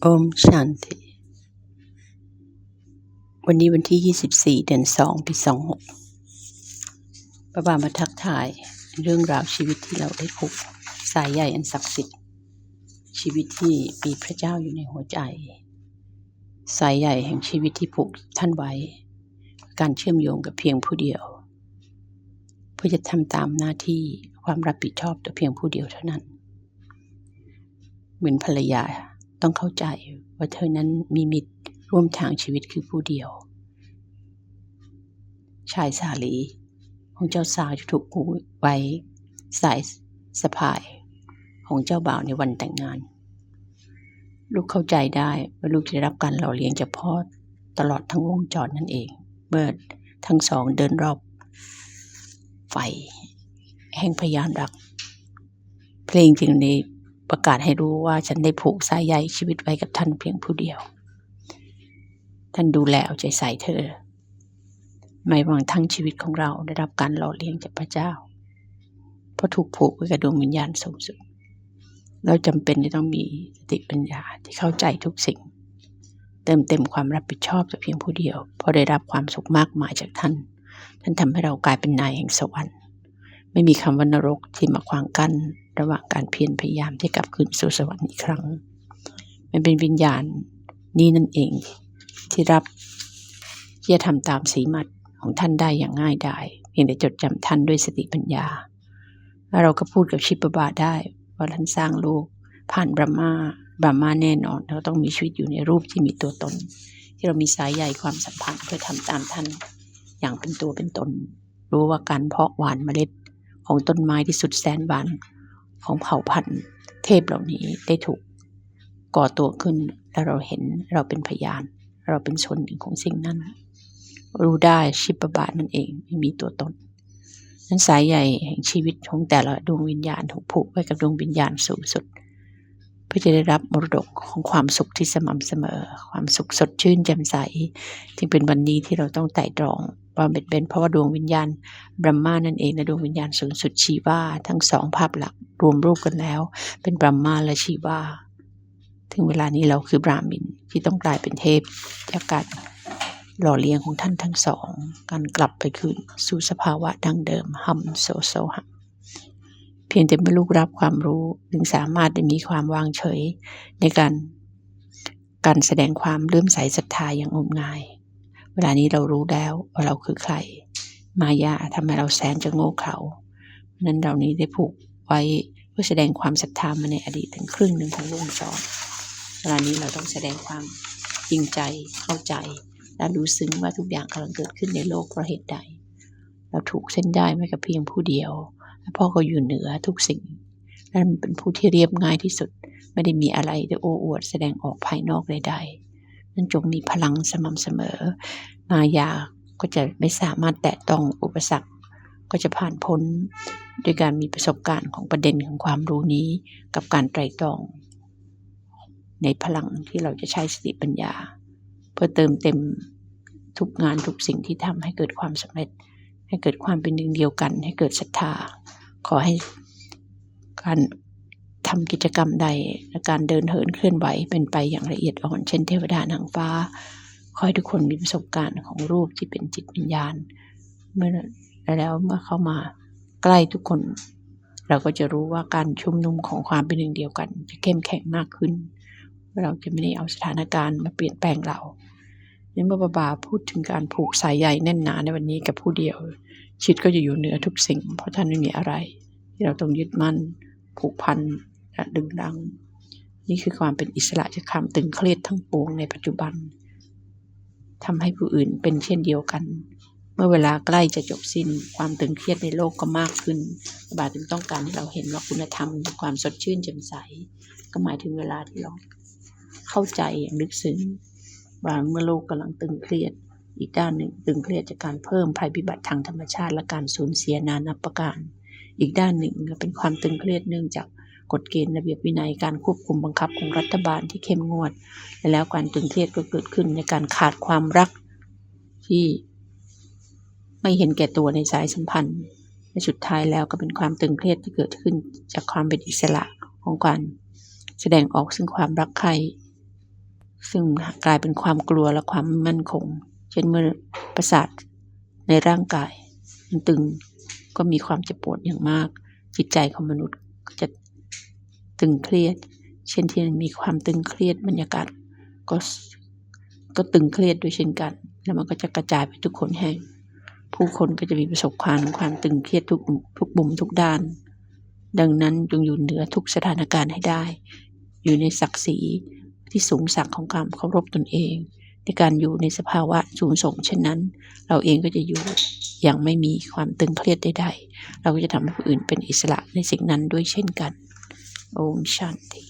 โอมชันติวันนี้วันที่24เดือน2ปี26พระบามาทักทายเรื่องราวชีวิตที่เราได้ผูกสายใยอันศักดิ์สิทธิ์ชีวิตที่มีพระเจ้าอยู่ในหัวใจสายใยแห่งชีวิตที่ผูกท่านไว้การเชื่อมโยงกับเพียงผู้เดียวเพื่อจะทำตามหน้าที่ความรับผิดชอบแต่เพียงผู้เดียวเท่านั้นเหมือนภรรยาต้องเข้าใจว่าเธอนั้นมีมิตรร่วมทางชีวิตคือผู้เดียวชายสาลีของเจ้าสาวจะถูกผูกไว้สายสะพายของเจ้าบ่าวในวันแต่งงานลูกเข้าใจได้ว่าลูกจะได้รับการหล่อเลี้ยงจากพ่อตลอดทั้งวงจรนั่นเองเมื่อทั้งสองเดินรอบไฟแห่งพยานรักเพลงจึงได้ประกาศให้รู้ว่าฉันได้ผูกสายใยชีวิตไว้กับท่านเพียงผู้เดียวท่านดูแลเอาใจใส่เธอไม่หวังทั้งชีวิตของเราได้รับการหล่อเลี้ยงจากพระเจ้าเพราะถูกผูกไว้กับดวงวิญญาณสูงสุดเราจำเป็นที่ต้องมีสติปัญญาที่เข้าใจทุกสิ่งเติมเต็มความรับผิดชอบแต่เพียงผู้เดียวเพราะได้รับความสุขมากมายจากท่านทำให้เรากลายเป็นนายแห่งสวรรค์ไม่มีคำว่านรกที่มาขวางกั้นระหว่างการเพียรพยายามที่กลับคืนสู่สวรรค์อีกครั้งมันเป็นวิญญาณนี้นั่นเองที่รับที่จะทำตามสีมัดของท่านได้อย่างง่ายดายเพียงแต่จดจำท่านด้วยสติปัญญาแล้วเราก็พูดกับชิปบาได้ว่าท่านสร้างโลกผ่านบรหมาแน่นอนเราต้องมีชีวิตอยู่ในรูปที่มีตัวตนที่เรามีสายใยความสัมพันธ์เพื่อทำตามท่านอย่างเป็นตัวเป็นตนรู้ว่าการเพาะหว่านเมล็ดของต้นไม้ที่สุดแสนบานของเผ่าพันธุ์เทพเหล่านี้ได้ถูกก่อตัวขึ้นและเราเห็นเราเป็นพยานเราเป็นส่วนหนึ่งของสิ่งนั้นรู้ได้ชิปบานั่นเองไม่มีตัวตนนั้นสายใยแห่งชีวิตของแต่ละดวงวิญญาณถูกผูกไว้กับดวงวิญญาณสูงสุดเพื่อจะได้รับมรดกของความสุขที่สม่ำเสมอความสุขสดชื่นแจ่มใสที่เป็นวันนี้ที่เราต้องไต่ตรองว่าเป็นเพราะว่าดวงวิญญาณบรหมานั่นเองและดวงวิญญาณสูงสุดชีวาทั้งสองภาพหลักรวมรูปกันแล้วเป็นบรหมาและชีวาถึงเวลานี้เราคือบราหมินที่ต้องกลายเป็นเทพจากการหล่อเลี้ยงของท่านทั้งสองการกลับไปคืนสู่สภาวะดั้งเดิมหัมโซหัมเพียงแต่เมื่อลูกรับความรู้ถึงสามารถได้มีความวางเฉยในการแสดงความเลื่อมใสศรัทธาอย่างงมงายเวลานี้เรารู้แล้วว่าเราคือใครมายาทำให้เราแสนจะโง่เขลานั้นเรานี้ได้ผูกไว้เพื่อแสดงความศรัทธามาในอดีตถึงครึ่งหนึ่งของวงจรเวลานี้เราต้องแสดงความจริงใจเข้าใจและรู้ซึ้งว่าทุกอย่างกำลังเกิดขึ้นในโลกเพราะเหตุใดเราถูกเส้นได้ไว้กับเพียงผู้เดียวและพ่อก็อยู่เหนือทุกสิ่งและมันเป็นผู้ที่เรียบง่ายที่สุดไม่ได้มีอะไรที่โอ้อวดแสดงออกภายนอกใดๆนั้นจงมีพลังสม่ำเสมอมายาก็จะไม่สามารถแตะต้องอุปสรรคก็จะผ่านพ้นโดยการมีประสบการณ์ของประเด็นของความรู้นี้กับการไตร่ตรองในพลังที่เราจะใช้สติปัญญาเพื่อเติมเต็มทุกงานทุกสิ่งที่ทำให้เกิดความสำเร็จให้เกิดความเป็นหนึ่งเดียวกันให้เกิดศรัทธาขอให้การทำกิจกรรมใดและการเดินเหินเคลื่อนไหวเป็นไปอย่างละเอียดอ่อนเช่นเทวดานางฟ้าขอให้ทุกคนมีประสบการณ์ของรูปที่เป็นจิตวิญญาณเมื่อเข้ามาใกล้ทุกคนเราก็จะรู้ว่าการชุมนุมของความเป็นหนึ่งเดียวกันจะเข้มแข็งมากขึ้นเราจะไม่ได้เอาสถานการณ์มาเปลี่ยนแปลงเราเมื่อบาพูดถึงการผูกสายใยแน่นหนาในวันนี้กับผู้เดียวชีวิตก็จะอยู่เหนือทุกสิ่งเพราะท่านไม่มีอะไรที่เราต้องยึดมั่นผูกพันและดึงดังนี่คือความเป็นอิสระจากความตึงเครียดทั้งปวงในปัจจุบันทำให้ผู้อื่นเป็นเช่นเดียวกันเมื่อเวลาใกล้จะจบสิ้นความตึงเครียดในโลกก็มากขึ้นบาจึงต้องการให้เราเห็นว่าคุณธรรมความสดชื่นแจ่มใสก็หมายถึงเวลาที่เราเข้าใจอย่างลึกซึ้งว่าเมื่อโลกกำลังตึงเครียดอีกด้านหนึ่งตึงเครียดจากการเพิ่มภัยพิบัติทางธรรมชาติและการสูญเสียนานับประการอีกด้านหนึ่งก็เป็นความตึงเครียดเนื่องจากกฎเกณฑ์ระเบียบวินัยการควบคุมบังคับของรัฐบาลที่เข้มงวดและแล้วการตึงเครียดก็เกิดขึ้นในการขาดความรักที่ไม่เห็นแก่ตัวในสายสัมพันธ์และสุดท้ายแล้วก็เป็นความตึงเครียดที่เกิดขึ้นจากความเป็นอิสระของการแสดงออกซึ่งความรักใคร่ ซึ่งกลายเป็นความกลัวและความไม่มั่นคงเช่นเมื่อประสาทในร่างกายมันตึงก็มีความเจ็บปวดอย่างมากจิตใจของมนุษย์ก็จะตึงเครียดเช่นที่มีความตึงเครียดบรรยากาศก็ตึงเครียดด้วยเช่นกันแล้วมันก็จะกระจายไปทุกคนแห่งผู้คนก็จะมีประสบความตึงเครียดทุกมุมทุกด้านดังนั้นจงอยู่เหนือทุกสถานการณ์ให้ได้อยู่ในศักดิ์ศรีที่สูงสักของความเคารพตนเองในการอยู่ในสภาวะสูงส่งเช่นนั้นเราเองก็จะอยู่อย่างไม่มีความตึงเครียดใดๆเราก็จะทำให้ผู้อื่นเป็นอิสระในสิ่งนั้นด้วยเช่นกันโอมชันติ